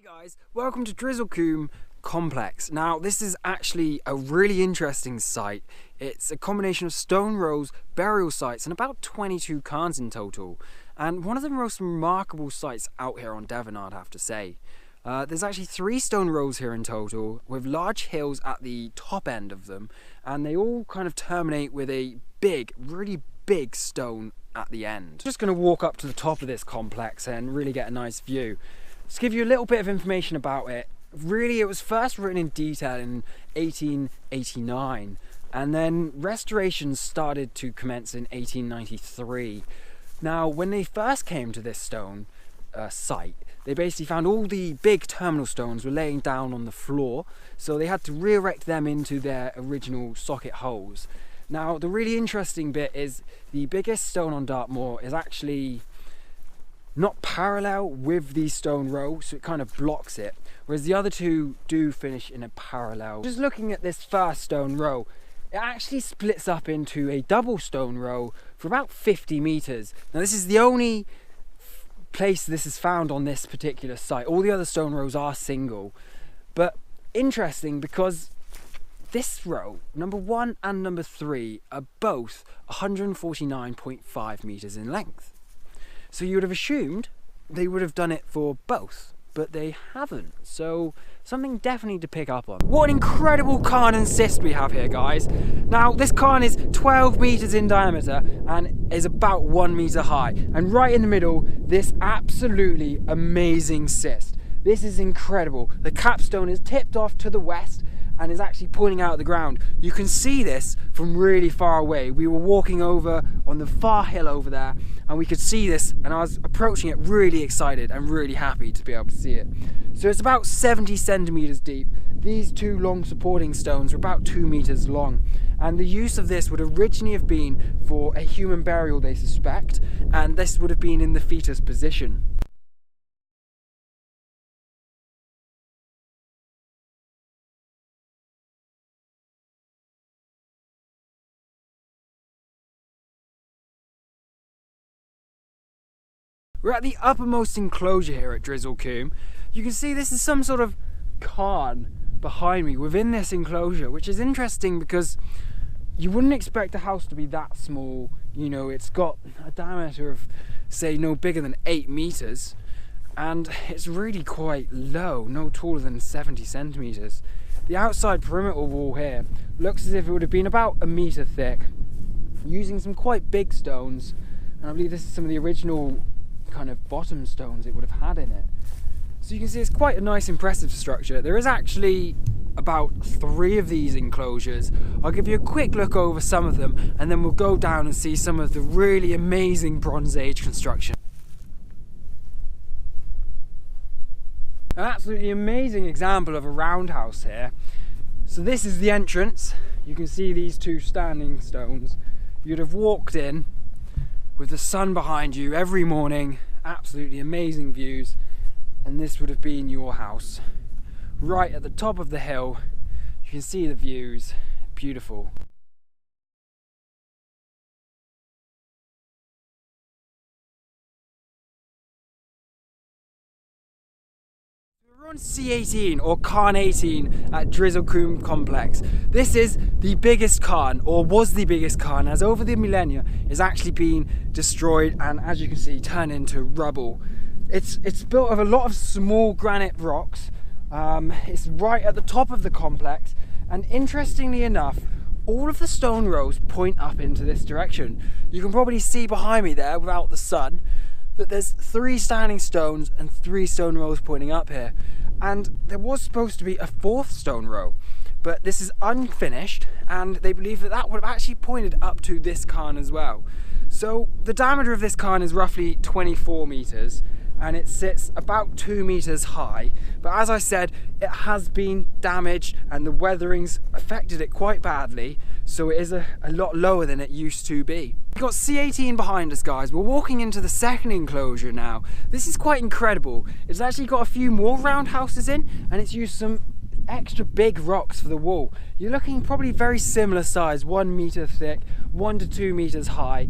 Guys, welcome to Drizzlecombe complex. Now this is actually a really interesting site. It's a combination of stone rolls, burial sites and about 22 cairns in total, and one of the most remarkable sites out here on Devon, I'd have to say. There's actually 3 stone rolls here in total with large hills at the top end of them, and they all kind of terminate with a really big stone at the end. I'm just going to walk up to the top of this complex and really get a nice view. To give you a little bit of information about it, really it was first written in detail in 1889 and then restorations started to commence in 1893. Now when they first came to this stone site, they basically found all the big terminal stones were laying down on the floor, so they had to re-erect them into their original socket holes. Now the really interesting bit is the biggest stone on Dartmoor is actually not parallel with the stone row, so it kind of blocks it, whereas the other two do finish in a parallel. Just looking at this first stone row, it actually splits up into a double stone row for about 50 meters. Now this is the only place this is found on this particular site. All the other stone rows are single, but interesting because this row, number 1 and number 3, are both 149.5 meters in length. So you would have assumed they would have done it for both, but they haven't. So something definitely to pick up on. What an incredible cairn and cyst we have here, guys. Now this cairn is 12 meters in diameter and is about 1 meter high. And right in the middle, this absolutely amazing cyst. This is incredible. The capstone is tipped off to the west and is actually pointing out of the ground. You can see this from really far away. We were walking over on the far hill over there and we could see this, and I was approaching it really excited and really happy to be able to see it. So it's about 70 centimeters deep. These 2 long supporting stones are about 2 meters long, and the use of this would originally have been for a human burial, they suspect, and this would have been in the fetus position. We're at the uppermost enclosure here at Drizzlecombe. You can see this is some sort of cairn behind me within this enclosure, which is interesting because you wouldn't expect a house to be that small. You know, it's got a diameter of, say, no bigger than 8 meters, and it's really quite low, no taller than 70 centimeters. The outside perimeter wall here looks as if it would have been about 1 meter thick, using some quite big stones, and I believe this is some of the original kind of bottom stones it would have had in it. So you can see it's quite a nice, impressive structure. There is actually about 3 of these enclosures. I'll give you a quick look over some of them and then we'll go down and see some of the really amazing Bronze Age construction. An absolutely amazing example of a roundhouse here. So this is the entrance. You can see these 2 standing stones. You'd have walked in with the sun behind you every morning, absolutely amazing views, and this would have been your house. Right at the top of the hill, you can see the views, beautiful. We're on C18 or Cairn 18 at Drizzlecombe complex. This is the biggest cairn, or was the biggest cairn, as over the millennia it's actually been destroyed and, as you can see, turned into rubble. It's built of a lot of small granite rocks. It's right at the top of the complex, and interestingly enough, all of the stone rows point up into this direction. You can probably see behind me there, without the sun, that there's 3 standing stones and 3 stone rows pointing up here. And there was supposed to be a 4th stone row, but this is unfinished, and they believe that that would have actually pointed up to this cairn as well. So the diameter of this cairn is roughly 24 meters, and it sits about 2 meters high. But as I said, it has been damaged and the weathering's affected it quite badly, so it is a lot lower than it used to be. We've got C18 behind us, guys. We're walking into the second enclosure now. This is quite incredible. It's actually got a few more roundhouses in, and it's used some extra big rocks for the wall. You're looking probably very similar size, 1 meter thick, 1 to 2 meters high.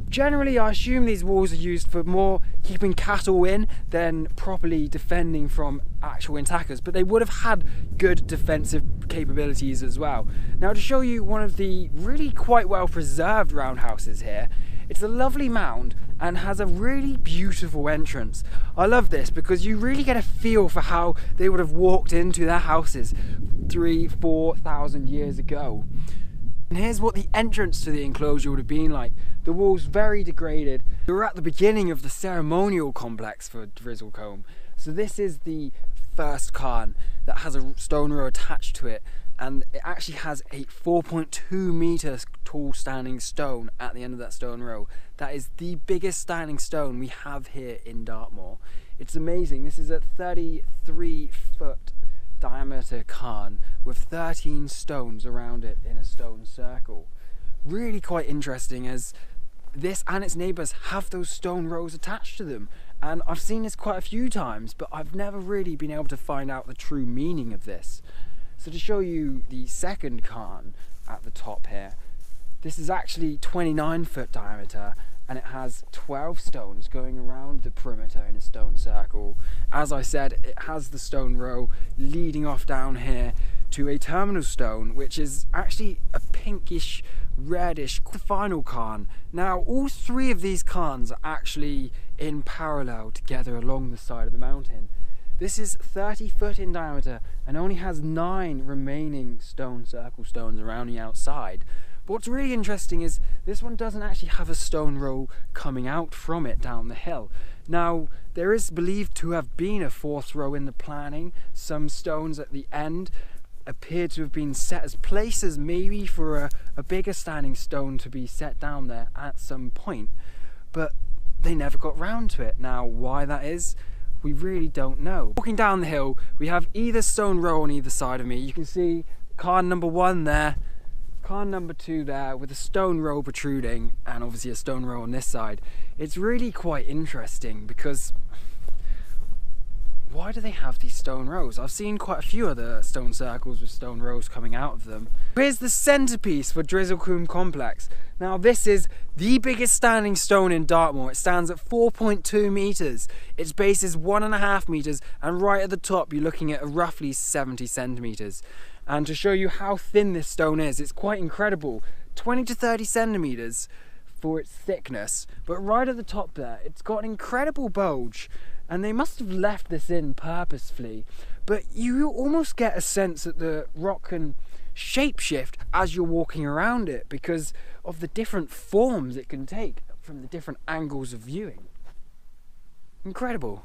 Generally, I assume these walls are used for more keeping cattle in than properly defending from actual attackers, but they would have had good defensive capabilities as well. Now, to show you one of the really quite well preserved roundhouses here, it's a lovely mound and has a really beautiful entrance. I love this because you really get a feel for how they would have walked into their houses 3,000-4,000 years ago. And here's what the entrance to the enclosure would have been like. The walls very degraded. We're at the beginning of the ceremonial complex for Drizzlecombe. So this is the first cairn that has a stone row attached to it, and it actually has a 4.2 meters tall standing stone at the end of that stone row. That is the biggest standing stone we have here in Dartmoor. It's amazing. This is a 33-foot diameter cairn with 13 stones around it in a stone circle. Really quite interesting, as this and its neighbours have those stone rows attached to them, and I've seen this quite a few times, but I've never really been able to find out the true meaning of this. So to show you the second cairn at the top here, this is actually 29-foot diameter, and it has 12 stones going around the perimeter in a stone circle. As I said, it has the stone row leading off down here to a terminal stone, which is actually a pinkish reddish final cairn. Now, all three of these cairns are actually in parallel together along the side of the mountain. This is 30 foot in diameter and only has 9 remaining stone circle stones around the outside. But what's really interesting is this one doesn't actually have a stone row coming out from it down the hill. Now, there is believed to have been a 4th row in the planning. Some stones at the end appear to have been set as places maybe for a bigger standing stone to be set down there at some point, but they never got round to it. Now, why that is, we really don't know. Walking down the hill, we have either stone row on either side of me. You can see cairn number 1 there, cairn number 2 there with a stone row protruding, and obviously a stone row on this side. It's really quite interesting because why do they have these stone rows? I've seen quite a few other stone circles with stone rows coming out of them. Here's the centrepiece for Drizzlecombe Complex. Now, this is the biggest standing stone in Dartmoor. It stands at 4.2 metres. Its base is 1.5 metres, and right at the top you're looking at roughly 70 centimetres. And to show you how thin this stone is, it's quite incredible. 20 to 30 centimetres for its thickness, but right at the top there, it's got an incredible bulge. And they must have left this in purposefully, but you almost get a sense that the rock can shapeshift as you're walking around it because of the different forms it can take from the different angles of viewing. Incredible.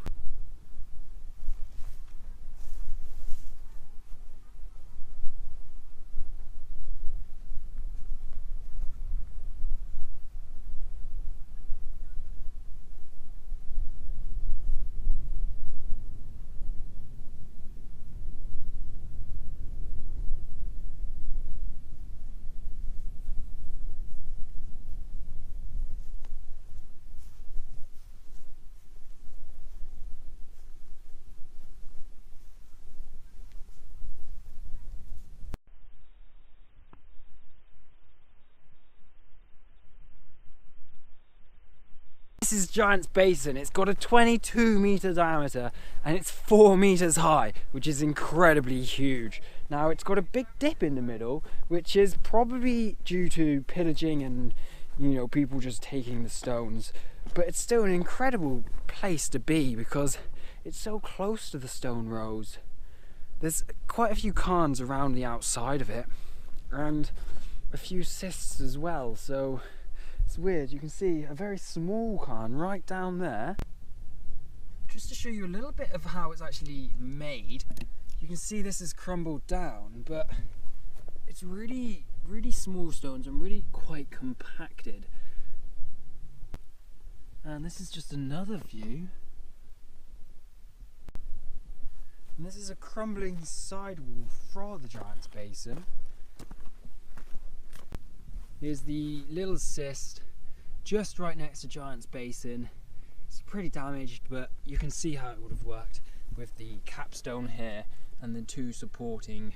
This is Giant's Basin. It's got a 22 metre diameter and it's 4 metres high, which is incredibly huge. Now, it's got a big dip in the middle, which is probably due to pillaging and, you know, people just taking the stones. But it's still an incredible place to be because it's so close to the stone rows. There's quite a few cairns around the outside of it and a few cysts as well, so it's weird. You can see a very small cairn right down there. Just to show you a little bit of how it's actually made, you can see this is crumbled down, but it's really small stones and really quite compacted. And this is just another view. And this is a crumbling sidewall for the Giant's Basin. Here's the little cyst just right next to Giant's Basin. It's pretty damaged, but you can see how it would have worked with the capstone here and the 2 supporting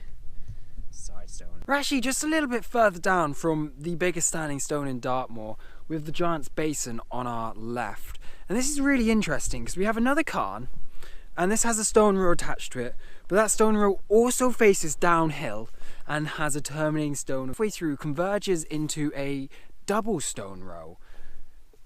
side stone. We're actually just a little bit further down from the biggest standing stone in Dartmoor, with the Giant's Basin on our left. And this is really interesting because we have another cairn, and this has a stone row attached to it, but that stone row also faces downhill and has a terminating stone halfway through, converges into a double stone row,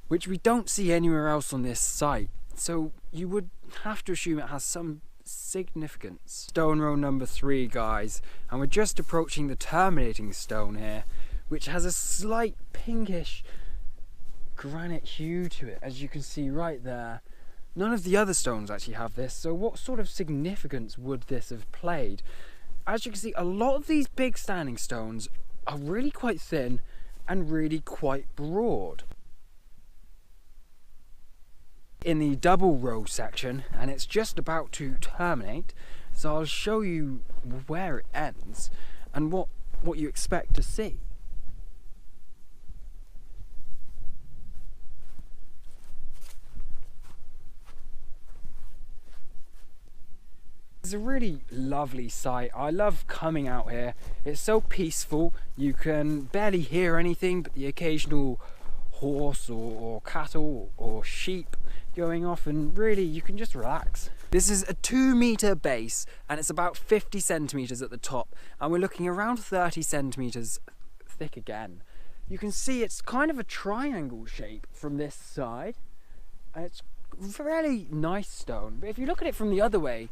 which we don't see anywhere else on this site. So you would have to assume it has some significance. Stone row number 3, guys, and we're just approaching the terminating stone here, which has a slight pinkish granite hue to it, as you can see right there. None of the other stones actually have this, so what sort of significance would this have played? As you can see, a lot of these big standing stones are really quite thin and really quite broad. In the double row section, and it's just about to terminate, so I'll show you where it ends and what you expect to see. It's a really lovely sight. I love coming out here. It's so peaceful. You can barely hear anything but the occasional horse or cattle or sheep going off, and really you can just relax. This is a 2-meter base and it's about 50 centimeters at the top, and we're looking around 30 centimeters thick again. You can see it's kind of a triangle shape from this side, and it's really nice stone. But if you look at it from the other way,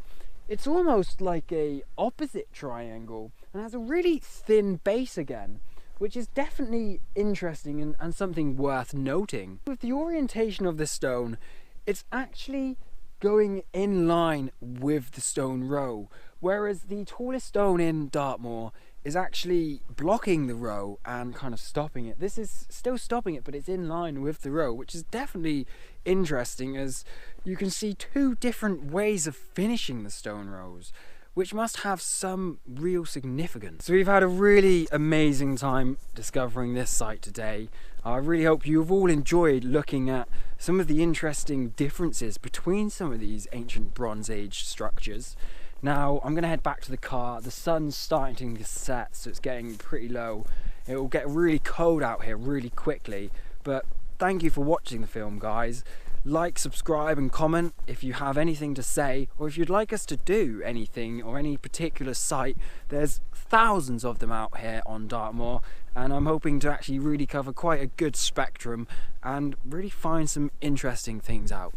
it's almost like a opposite triangle and has a really thin base again, which is definitely interesting and something worth noting. With the orientation of the stone, it's actually going in line with the stone row, whereas the tallest stone in Dartmoor is actually blocking the row and kind of stopping it. This is still stopping it, but it's in line with the row, which is definitely interesting, as you can see 2 different ways of finishing the stone rows, which must have some real significance. So we've had a really amazing time discovering this site today. I really hope you've all enjoyed looking at some of the interesting differences between some of these ancient Bronze Age structures. Now I'm going to head back to the car. The sun's starting to set, so it's getting pretty low. It will get really cold out here really quickly, but thank you for watching the film, guys. Like, subscribe and comment if you have anything to say, or if you'd like us to do anything or any particular site. There's thousands of them out here on Dartmoor, and I'm hoping to actually really cover quite a good spectrum and really find some interesting things out.